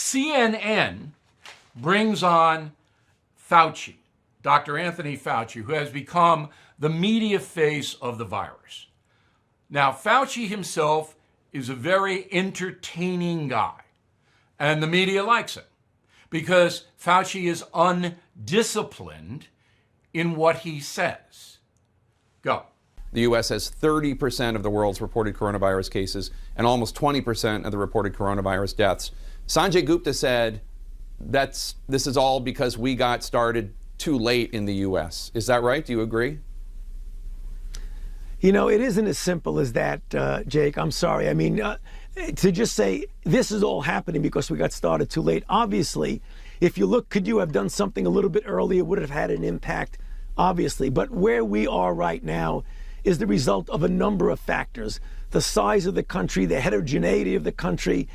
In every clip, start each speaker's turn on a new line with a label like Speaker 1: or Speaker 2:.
Speaker 1: CNN brings on Fauci, Dr. Anthony Fauci, who has become the media face of the virus. Now, Fauci himself is a very entertaining guy, and the media likes him because Fauci is undisciplined in what he says. Go.
Speaker 2: The U.S. has 30% of the world's reported coronavirus cases and almost 20% of the reported coronavirus deaths. Sanjay Gupta said this is all because we got started too late in the U.S. Is that right? Do you agree?
Speaker 3: You know, it isn't as simple as that, Jake. I'm sorry. I mean, to just say this is all happening because we got started too late. Obviously, if you look, could you have done something a little bit earlier? Would it have had an impact? Obviously. But where we are right now is the result of a number of factors. The size of the country, the heterogeneity of the country.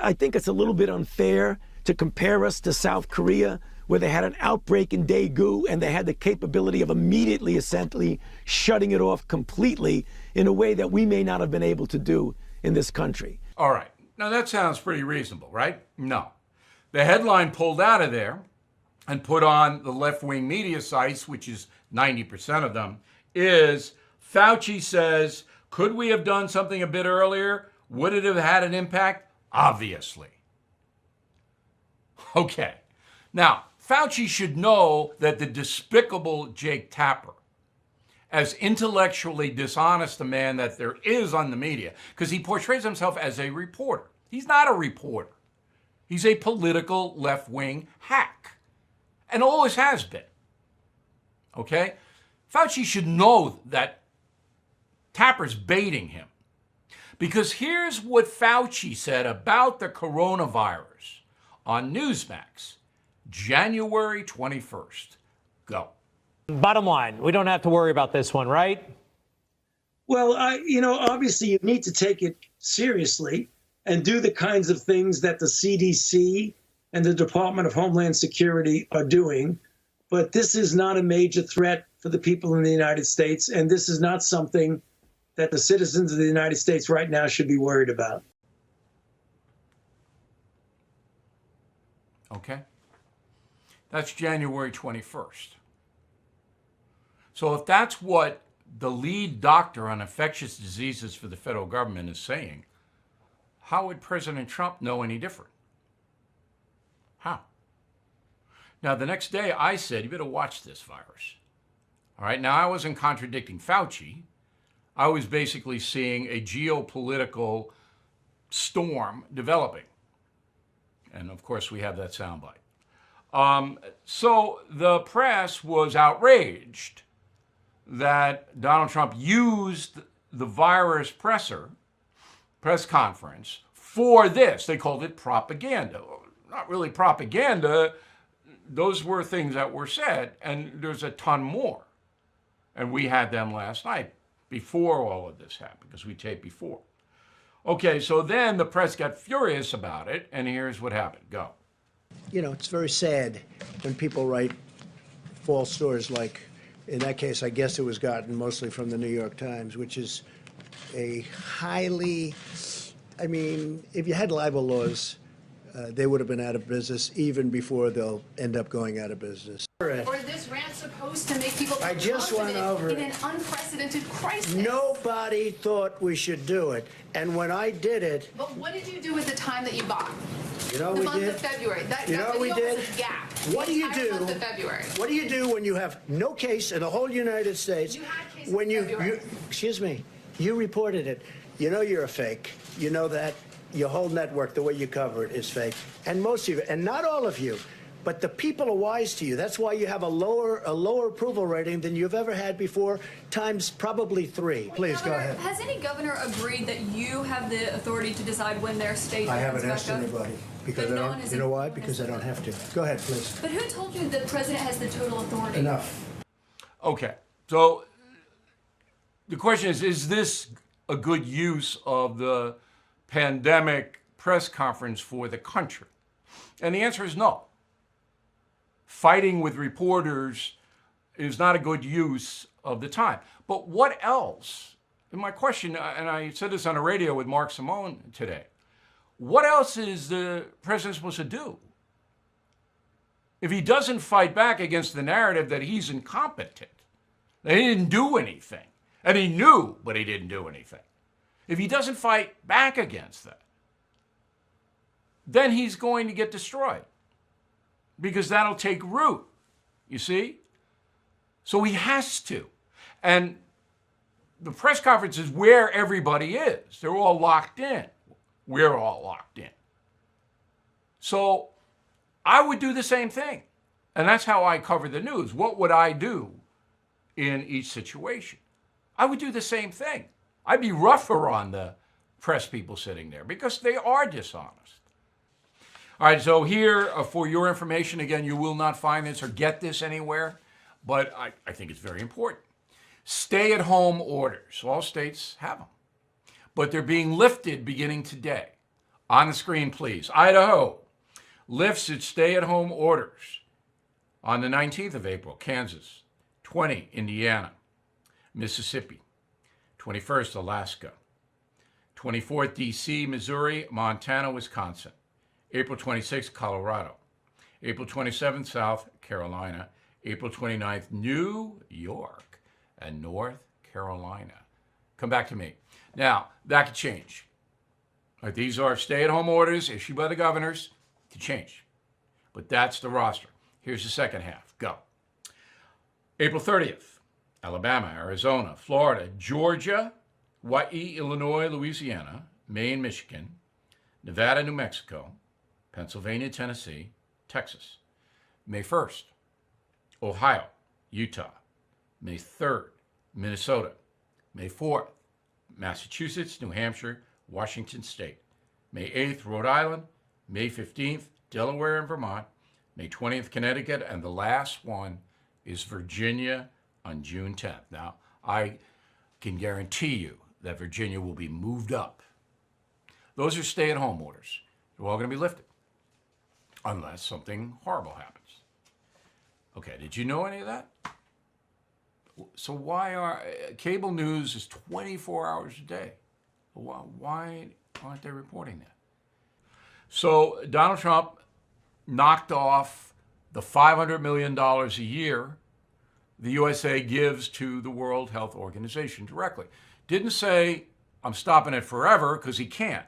Speaker 3: I think it's a little bit unfair to compare us to South Korea, where they had an outbreak in Daegu and they had the capability of immediately, essentially, shutting it off completely in a way that we may not have been able to do in this country.
Speaker 1: All right. Now that sounds pretty reasonable, right? No. The headline pulled out of there and put on the left-wing media sites, which is 90% of them, is Fauci says, could we have done something a bit earlier? Would it have had an impact? Obviously. Okay. Now, Fauci should know that the despicable Jake Tapper, as intellectually dishonest a man that there is on the media, because he portrays himself as a reporter. He's not a reporter. He's a political left-wing hack, and always has been. Okay? Fauci should know that Tapper's baiting him. Because here's what Fauci said about the coronavirus on Newsmax, January 21st. Go.
Speaker 4: Bottom line, we don't have to worry about this one, right?
Speaker 5: Well, obviously you need to take it seriously and do the kinds of things that the CDC and the Department of Homeland Security are doing. But this is not a major threat for the people in the United States, and this is not something that the citizens of the United States right now should be worried about.
Speaker 1: Okay? That's January 21st. So if that's what the lead doctor on infectious diseases for the federal government is saying, how would President Trump know any different? How? Now, the next day I said, you better watch this virus. All right, now I wasn't contradicting Fauci. I was basically seeing a geopolitical storm developing. And of course, we have that soundbite. So the press was outraged that Donald Trump used the virus press conference for this. They called it propaganda. Not really propaganda. Those were things that were said, and there's a ton more. And we had them last night before all of this happened, because we taped before. Okay, so then the press got furious about it, and here's what happened. Go.
Speaker 6: You know, it's very sad when people write false stories like, in that case, I guess it was gotten mostly from the New York Times, which is a highly, I mean, if you had libel laws, they would have been out of business even before they'll end up going out of business.
Speaker 7: Or is this rant supposed to make people feel
Speaker 6: I just went over
Speaker 7: in an unprecedented crisis?
Speaker 6: Nobody thought we should do it. And when I did it...
Speaker 7: But what did you do with the time that you bought?
Speaker 6: You know
Speaker 7: the
Speaker 6: we
Speaker 7: month
Speaker 6: did?
Speaker 7: of February. That
Speaker 6: we did?
Speaker 7: was a gap.
Speaker 6: What do you do?
Speaker 7: Month of February.
Speaker 6: What do you do when you have no case in the whole United States?
Speaker 7: You had cases
Speaker 6: when
Speaker 7: in February.
Speaker 6: Excuse me, you reported it. You know you're a fake. You know that. Your whole network, the way you cover it, is fake. And most of you, and not all of you, but the people are wise to you. That's why you have a lower approval rating than you've ever had before, times probably 3. Please,
Speaker 8: Governor,
Speaker 6: go ahead.
Speaker 8: Has any governor agreed that you have the authority to decide when their state
Speaker 6: I
Speaker 8: opens
Speaker 6: haven't
Speaker 8: back
Speaker 6: asked
Speaker 8: up?
Speaker 6: anybody because
Speaker 8: But
Speaker 6: I
Speaker 8: no
Speaker 6: don't.
Speaker 8: one has-
Speaker 6: You know why?
Speaker 8: no one
Speaker 6: Because
Speaker 8: has-
Speaker 6: I don't have to. Go ahead, please.
Speaker 8: But who told you the president has the total authority?
Speaker 6: Enough.
Speaker 1: Okay, so the question is this a good use of the pandemic press conference for the country? And the answer is no. Fighting with reporters is not a good use of the time. But what else? And my question, and I said this on the radio with Mark Simone today, what else is the president supposed to do? If he doesn't fight back against the narrative that he's incompetent, that he didn't do anything, and he knew, but he didn't do anything. If he doesn't fight back against that, then he's going to get destroyed because that'll take root, you see? So he has to. And the press conference is where everybody is. They're all locked in. We're all locked in. So I would do the same thing. And that's how I cover the news. What would I do in each situation? I would do the same thing. I'd be rougher on the press people sitting there because they are dishonest. All right, so here, for your information, again, you will not find this or get this anywhere, but I think it's very important. Stay-at-home orders. All states have them, but they're being lifted beginning today. On the screen, please. Idaho lifts its stay-at-home orders on the 19th of April. Kansas, 20, Indiana, Mississippi, 21st, Alaska, 24th, D.C., Missouri, Montana, Wisconsin, April 26th, Colorado, April 27th, South Carolina, April 29th, New York, and North Carolina. Come back to me. Now, that could change. Right, these are stay-at-home orders issued by the governors to change. But that's the roster. Here's the second half. Go. April 30th, Alabama, Arizona, Florida, Georgia, Hawaii, Illinois, Louisiana, Maine, Michigan, Nevada, New Mexico, Pennsylvania, Tennessee, Texas. May 1st, Ohio, Utah. May 3rd, Minnesota. May 4th, Massachusetts, New Hampshire, Washington State. May 8th, Rhode Island. May 15th, Delaware and Vermont. May 20th, Connecticut. And the last one is Virginia on June 10th. Now, I can guarantee you that Virginia will be moved up. Those are stay-at-home orders. They're all going to be lifted unless something horrible happens. Okay, did you know any of that? So why are cable news is 24 hours a day? Why aren't they reporting that? So Donald Trump knocked off the $500 million a year the USA gives to the World Health Organization directly. Didn't say, I'm stopping it forever, because he can't.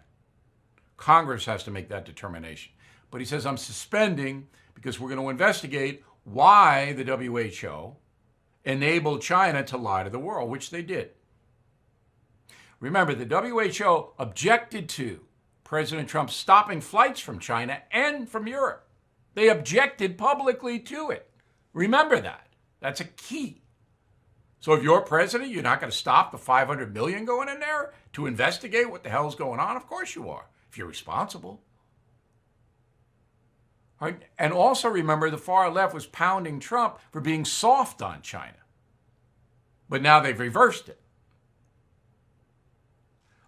Speaker 1: Congress has to make that determination. But he says, I'm suspending because we're going to investigate why the WHO enabled China to lie to the world, which they did. Remember, the WHO objected to President Trump stopping flights from China and from Europe. They objected publicly to it. Remember that. That's a key. So if you're president, you're not going to stop the $500 million going in there to investigate what the hell's going on? Of course you are, if you're responsible. Right? And also remember, the far left was pounding Trump for being soft on China. But now they've reversed it.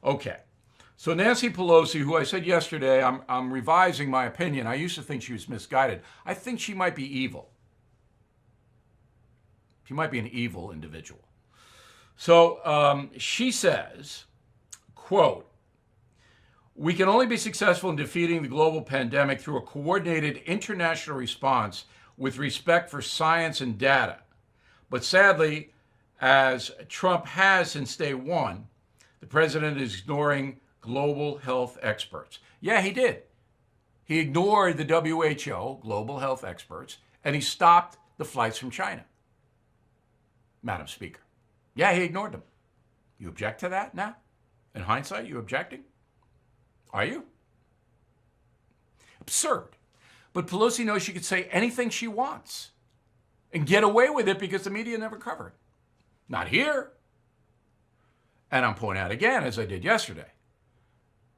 Speaker 1: Okay. So Nancy Pelosi, who I said yesterday, I'm revising my opinion. I used to think she was misguided. I think she might be evil. She might be an evil individual. So she says, quote, we can only be successful in defeating the global pandemic through a coordinated international response with respect for science and data. But sadly, as Trump has since day one, the president is ignoring global health experts. Yeah, he did. He ignored the WHO, global health experts, and he stopped the flights from China. Madam Speaker. Yeah, he ignored them. You object to that now? In hindsight, you objecting? Are you? Absurd. But Pelosi knows she could say anything she wants and get away with it because the media never cover it. Not here. And I'm pointing out again, as I did yesterday,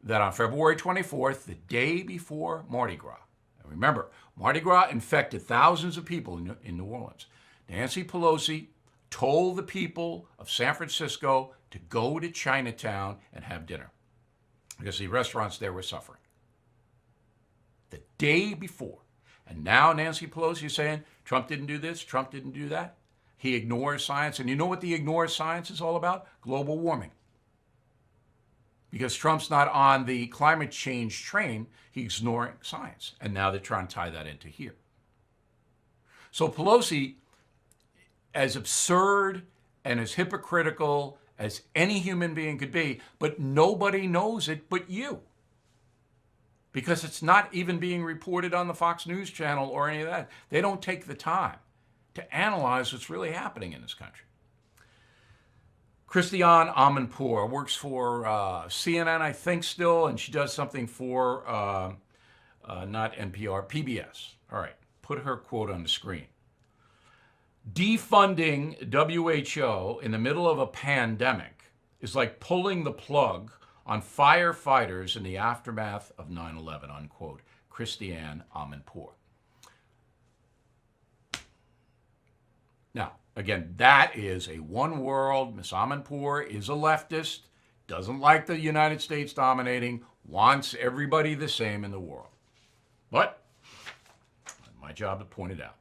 Speaker 1: that on February 24th, the day before Mardi Gras, and remember, Mardi Gras infected thousands of people in New Orleans, Nancy Pelosi told the people of San Francisco to go to Chinatown and have dinner because the restaurants there were suffering. The day before. And now Nancy Pelosi is saying, Trump didn't do this, Trump didn't do that. He ignores science. And you know what the ignore science is all about? Global warming. because Trump's not on the climate change train. He's ignoring science. And now they're trying to tie that into here. So Pelosi, as absurd and as hypocritical as any human being could be, but nobody knows it but you. Because it's not even being reported on the Fox News channel or any of that. They don't take the time to analyze what's really happening in this country. Christiane Amanpour works for CNN, I think, still, and she does something for, not NPR, PBS. All right, put her quote on the screen. Defunding WHO in the middle of a pandemic is like pulling the plug on firefighters in the aftermath of 9/11, unquote. Christiane Amanpour. Now, again, that is a one world. Ms. Amanpour is a leftist, doesn't like the United States dominating, wants everybody the same in the world. But my job to point it out.